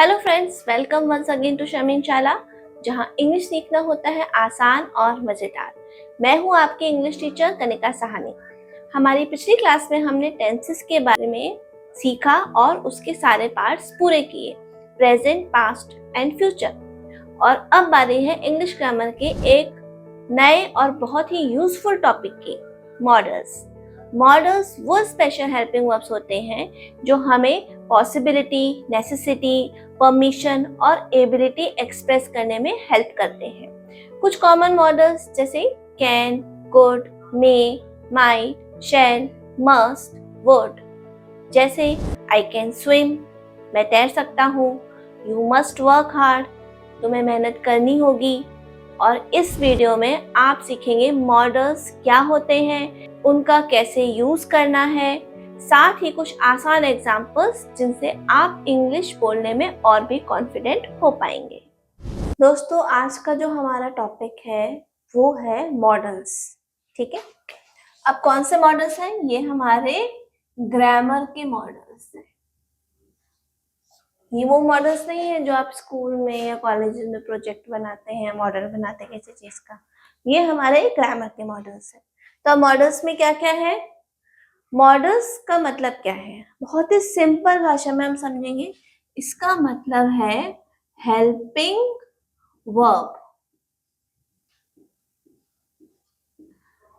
Hello friends, welcome once again to शमीन शाला, जहां इंग्लिश सीखना होता है आसान और मज़ेदार। मैं हूं आपकी इंग्लिश टीचर कनिका साहनी। हमारी पिछली क्लास में हमने टेंसेस के बारे में सीखा और उसके सारे पार्ट्स पूरे किए, प्रेजेंट, पास्ट एंड फ्यूचर। और अब बारी है इंग्लिश ग्रामर के एक नए और बहुत ही यूजफुल टॉपिक की, मॉडल्स। मॉडल्स वो स्पेशल हेल्पिंग वर्ब्स होते हैं जो हमें पॉसिबिलिटी, नेसेसिटी, परमिशन और एबिलिटी एक्सप्रेस करने में हेल्प करते हैं। कुछ कॉमन मॉडल्स जैसे can, could, may, might, shall, must, would. जैसे आई कैन स्विम, मैं तैर सकता हूँ। यू मस्ट वर्क हार्ड, तुम्हें मेहनत करनी होगी। और इस वीडियो में आप सीखेंगे मॉडल्स क्या होते हैं, उनका कैसे यूज करना है, साथ ही कुछ आसान एग्जाम्पल्स जिनसे आप इंग्लिश बोलने में और भी कॉन्फिडेंट हो पाएंगे। दोस्तों, आज का जो हमारा टॉपिक है वो है मॉडल्स। ठीक है, अब कौन से मॉडल्स हैं? ये हमारे ग्रामर के मॉडल्स हैं। ये वो मॉडल्स नहीं है जो आप स्कूल में या कॉलेज में प्रोजेक्ट बनाते हैं, मॉडल बनाते हैं किसी चीज का। ये हमारे ग्रामर के मॉडल्स हैं। तो मॉडल्स में क्या क्या है? मॉडल्स का मतलब क्या है? बहुत ही सिंपल भाषा में हम समझेंगे। इसका मतलब है हेल्पिंग वर्ब,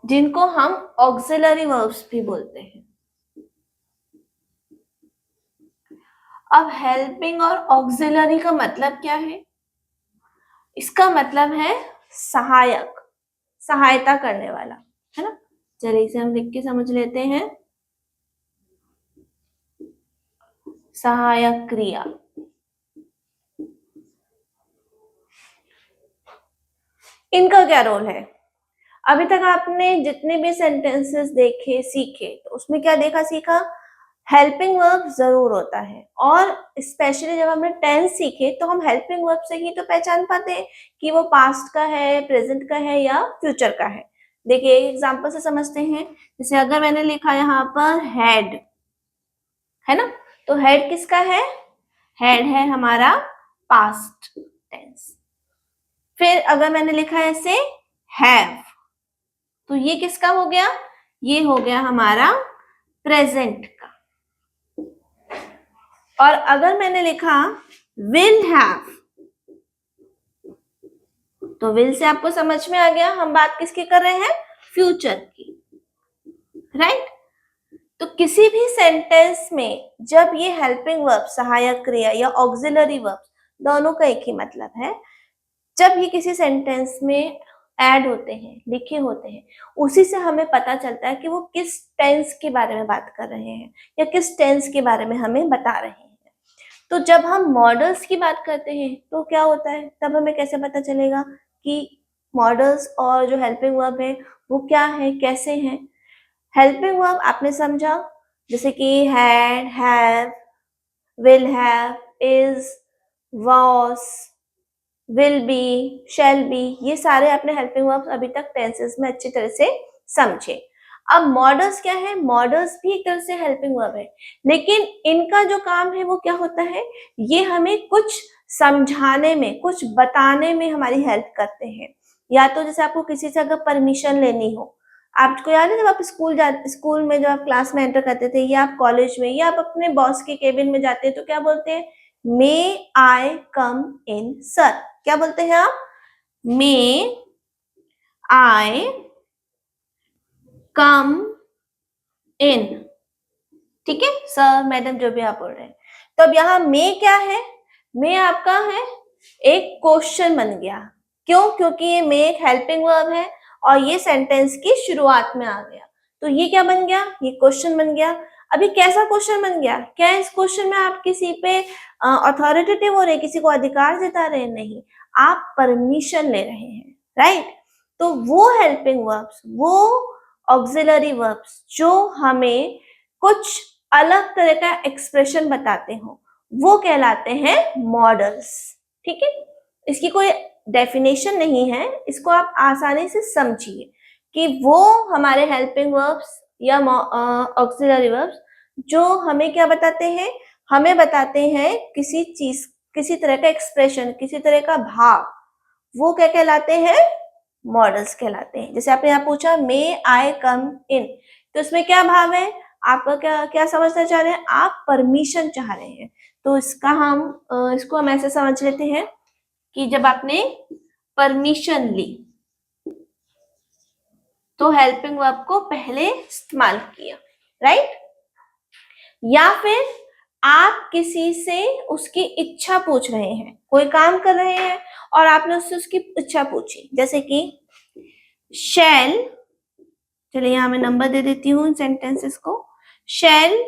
जिनको हम ऑक्सिलरी वर्ब्स भी बोलते हैं। अब हेल्पिंग और ऑक्सिलरी का मतलब क्या है? इसका मतलब है सहायक, सहायता करने वाला, है ना। चलिए इसे हम लिख के समझ लेते हैं। सहायक क्रिया। इनका क्या रोल है? अभी तक आपने जितने भी सेंटेंसेस देखे, सीखे, तो उसमें क्या देखा, सीखा? हेल्पिंग वर्ब जरूर होता है। और स्पेशली जब हमने टेंस सीखे तो हम हेल्पिंग वर्ब से ही तो पहचान पाते हैं कि वो पास्ट का है, प्रेजेंट का है या फ्यूचर का है। देखिए एक एग्जांपल से समझते हैं। जैसे अगर मैंने लिखा यहाँ पर हैड, है ना, तो हेड किसका है? हेड है हमारा पास्ट टेंस। फिर अगर मैंने लिखा है ऐसे हैव, तो ये किसका हो गया? ये हो गया हमारा प्रेजेंट का। और अगर मैंने लिखा विल हैव, तो विल से आपको समझ में आ गया हम बात किसकी कर रहे हैं? फ्यूचर की, राइट। तो किसी भी सेंटेंस में जब ये हेल्पिंग वर्ब, सहायक क्रिया या ऑक्सिलरी वर्ब, दोनों का एक ही मतलब है, जब ये किसी सेंटेंस में ऐड होते हैं, लिखे होते हैं, उसी से हमें पता चलता है कि वो किस टेंस के बारे में बात कर रहे हैं या किस टेंस के बारे में हमें बता रहे हैं। तो जब हम मॉडल्स की बात करते हैं तो क्या होता है, तब हमें कैसे पता चलेगा कि मॉडल्स और जो हेल्पिंग वर्ब है वो क्या है, कैसे हैं? हेल्पिंग वर्ब आपने समझा, जैसे कि had, have, will have, is, was, will be, shall be, ये सारे अपने हेल्पिंग वर्ब्स अभी तक टेंसेस में अच्छी तरह से समझे। अब मॉडल्स क्या है? मॉडल्स भी एक तरह से हेल्पिंग वर्ब है, लेकिन इनका जो काम है वो क्या होता है? ये हमें कुछ समझाने में, कुछ बताने में हमारी हेल्प करते हैं। या तो जैसे आपको किसी से अगर परमिशन लेनी हो, आपको याद है जब आप स्कूल में जब आप क्लास में एंटर करते थे, या आप कॉलेज में, या आप अपने बॉस के केबिन में जाते हैं, तो क्या बोलते हैं? मे आई कम इन सर? क्या बोलते हैं आप? मे आई कम इन, ठीक है, सर, मैडम, जो भी आप बोल रहे हैं। तो अब यहाँ मे क्या है? मे आपका है एक क्वेश्चन बन गया। क्यों? क्योंकि ये मे एक हेल्पिंग वर्ब है और ये सेंटेंस की शुरुआत में आ गया, तो ये क्या बन गया? ये क्वेश्चन बन गया। अभी कैसा क्वेश्चन बन गया? क्या इस क्वेश्चन में आप किसी पे अथॉरिटेटिव हो रहे, किसी को अधिकार जता रहे? नहीं, आप परमिशन ले रहे हैं, राइट। तो वो हेल्पिंग वर्ब्स, वो ऑक्सिलरी वर्ब्स जो हमें कुछ अलग तरह का एक्सप्रेशन बताते हो, वो कहलाते हैं मॉडल्स। ठीक है, इसकी कोई डेफिनेशन नहीं है, इसको आप आसानी से समझिए कि वो हमारे हेल्पिंग वर्ब्स या ऑक्सिलरी वर्ब्स जो हमें क्या बताते हैं? हमें बताते हैं किसी चीज किसी तरह का एक्सप्रेशन, किसी तरह का भाव, वो क्या कहलाते हैं? मॉडल्स कहलाते हैं। जैसे आपने यहाँ पूछा मे आई कम इन, तो इसमें क्या भाव है? आपका क्या क्या समझना चाह रहे हैं? आप परमिशन चाह रहे हैं। तो इसको हम ऐसे समझ लेते हैं कि जब आपने परमिशन ली तो हेल्पिंग वर्ब को पहले इस्तेमाल किया, राइट? या फिर आप किसी से उसकी इच्छा पूछ रहे हैं, कोई काम कर रहे हैं और आपने उससे उसकी इच्छा पूछी, जैसे कि शैल, चलिए यहां मैं नंबर दे देती हूँ इन सेंटेंसेस को। शैल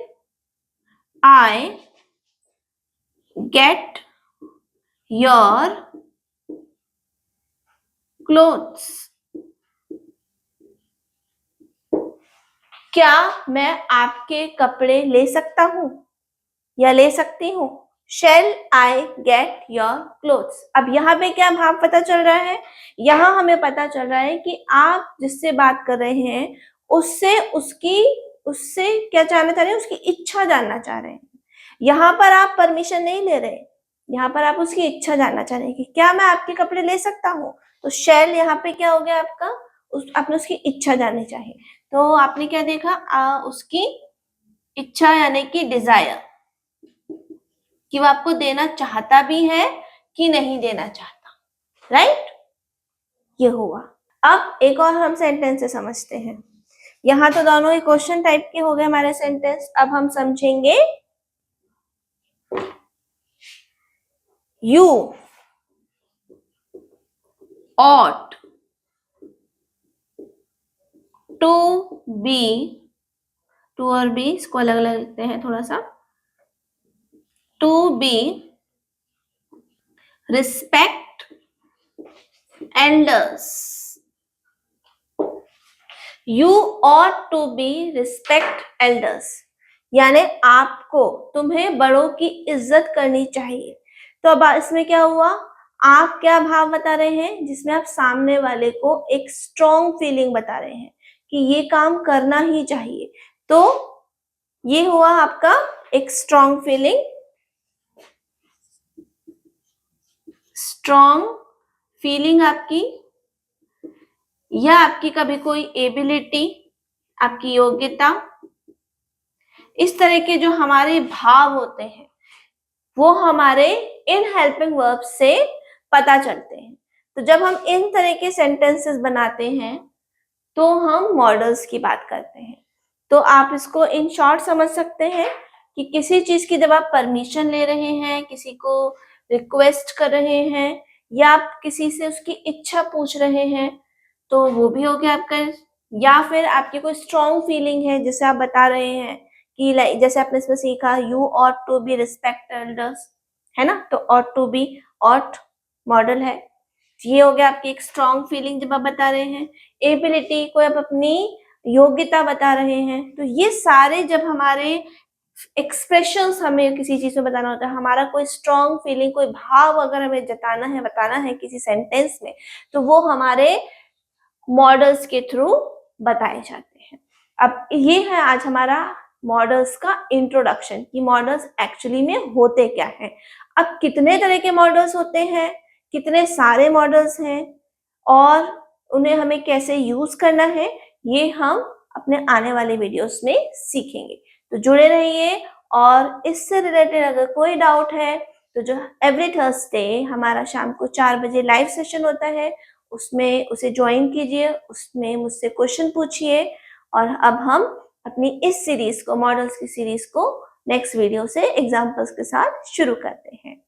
आई गेट योर क्लोथ्स, क्या मैं आपके कपड़े ले सकता हूं या ले सकती हूँ? Shall I get your clothes? अब यहाँ पे क्या भाव पता चल रहा है? यहाँ हमें पता चल रहा है कि आप जिससे बात कर रहे हैं उससे क्या जानना चाह रहे हैं? उसकी इच्छा जानना चाह रहे हैं। यहाँ पर आप परमिशन नहीं ले रहे, यहाँ पर आप उसकी इच्छा जानना चाह रहे हैं कि क्या मैं आपके कपड़े ले सकता हूँ। तो शैल यहाँ पे क्या हो गया आपका? आपने उसकी इच्छा जाननी चाहिए। तो आपने क्या देखा? उसकी इच्छा यानी कि डिजायर, कि वो आपको देना चाहता भी है कि नहीं देना चाहता, राइट? ये हुआ। अब एक और हम सेंटेंस से समझते हैं। यहाँ तो दोनों ही क्वेश्चन टाइप के हो गए हमारे सेंटेंस। अब हम समझेंगे you ought to be, to और बी इसको अलग अलग लिखते हैं थोड़ा सा, to be respect elders, you ought to be respect elders, यानी आपको, तुम्हें बड़ों की इज्जत करनी चाहिए। तो अब इसमें क्या हुआ? आप क्या भाव बता रहे हैं? जिसमें आप सामने वाले को एक स्ट्रॉन्ग फीलिंग बता रहे हैं कि ये काम करना ही चाहिए। तो ये हुआ आपका एक स्ट्रॉन्ग फीलिंग, स्ट्रॉन्ग फीलिंग आपकी, या आपकी कभी कोई एबिलिटी, आपकी योग्यता, इस तरह के जो हमारे भाव होते हैं वो हमारे इन हेल्पिंग वर्ब से पता चलते हैं। तो जब हम इन तरह के सेंटेंसेस बनाते हैं तो हम मॉडल्स की बात करते हैं। तो आप इसको इन शॉर्ट समझ सकते हैं कि किसी चीज की जब आप परमिशन ले रहे हैं, किसी को रिक्वेस्ट कर रहे हैं, या आप किसी से उसकी इच्छा पूछ रहे हैं, तो वो भी हो गया आपका। या फिर आपकी कोई स्ट्रॉन्ग फीलिंग है जिसे आप बता रहे हैं कि लाइक जैसे आपने इसमें सीखा you ought to be respect elders, है ना? तो ought to be, ought model है, ये हो गया आपकी एक स्ट्रॉन्ग फीलिंग जब आप बता रहे हैं। एबिलिटी, कोई आप अपनी योग्यता बता रहे हैं। तो ये सारे जब हमारे एक्सप्रेशंस हमें किसी चीज में बताना होता है, हमारा कोई स्ट्रॉन्ग फीलिंग, कोई भाव अगर हमें जताना है, बताना है किसी सेंटेंस में, तो वो हमारे मॉडल्स के थ्रू बताए जाते हैं। अब ये है आज हमारा मॉडल्स का इंट्रोडक्शन कि मॉडल्स एक्चुअली में होते क्या हैं। अब कितने तरह के मॉडल्स होते हैं, कितने सारे मॉडल्स हैं और उन्हें हमें कैसे यूज करना है, ये हम अपने आने वाले वीडियोस में सीखेंगे। तो जुड़े रहिए। और इससे रिलेटेड अगर कोई डाउट है तो जो एवरी थर्सडे हमारा शाम को 4 बजे लाइव सेशन होता है उसमें उसे ज्वाइन कीजिए, उसमें मुझसे क्वेश्चन पूछिए। और अब हम अपनी इस सीरीज को, मॉडल्स की सीरीज को नेक्स्ट वीडियो से एग्जांपल्स के साथ शुरू करते हैं।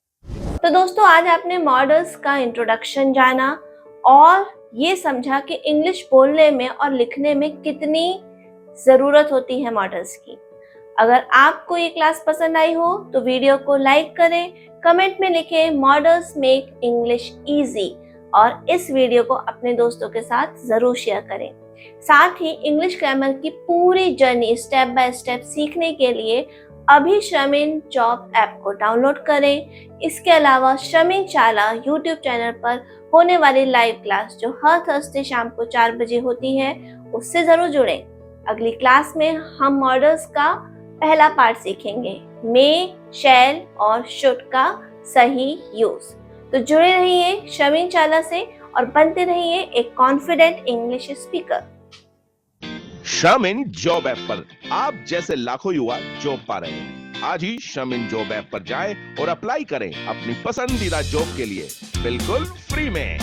तो दोस्तों आज आपने मॉडल्स का इंट्रोडक्शन जाना और ये समझा कि इंग्लिश बोलने में और लिखने में कितनी जरूरत होती है मॉडल्स की। अगर आपको ये क्लास पसंद आई हो तो वीडियो को लाइक करें, कमेंट में लिखें मॉडल्स मेक इंग्लिश इजी, और इस वीडियो को अपने दोस्तों के साथ जरूर शेयर करें। साथ ही इंग्लिश ग्रामर की पूरी जर्नी स्टेप बाय स्टेप सीखने के लिए अभी श्रमिन जॉब ऐप को डाउनलोड करें। इसके अलावा श्रमिन शाला यूट्यूब चैनल पर होने वाली लाइव क्लास जो हर थर्सडे शाम को 4 बजे होती है उससे जरूर जुड़ें। अगली क्लास में हम मॉडल्स का पहला पार्ट सीखेंगे, मे, शैल और शुड का सही यूज। तो जुड़े रहिए शमीन चाला से और बनते रहिए एक कॉन्फिडेंट इंग्लिश स्पीकर। शमिन जॉब ऐप पर आप जैसे लाखों युवा जॉब पा रहे हैं। आज ही शमिन जॉब ऐप पर जाएं और अप्लाई करें अपनी पसंदीदा जॉब के लिए बिल्कुल फ्री में।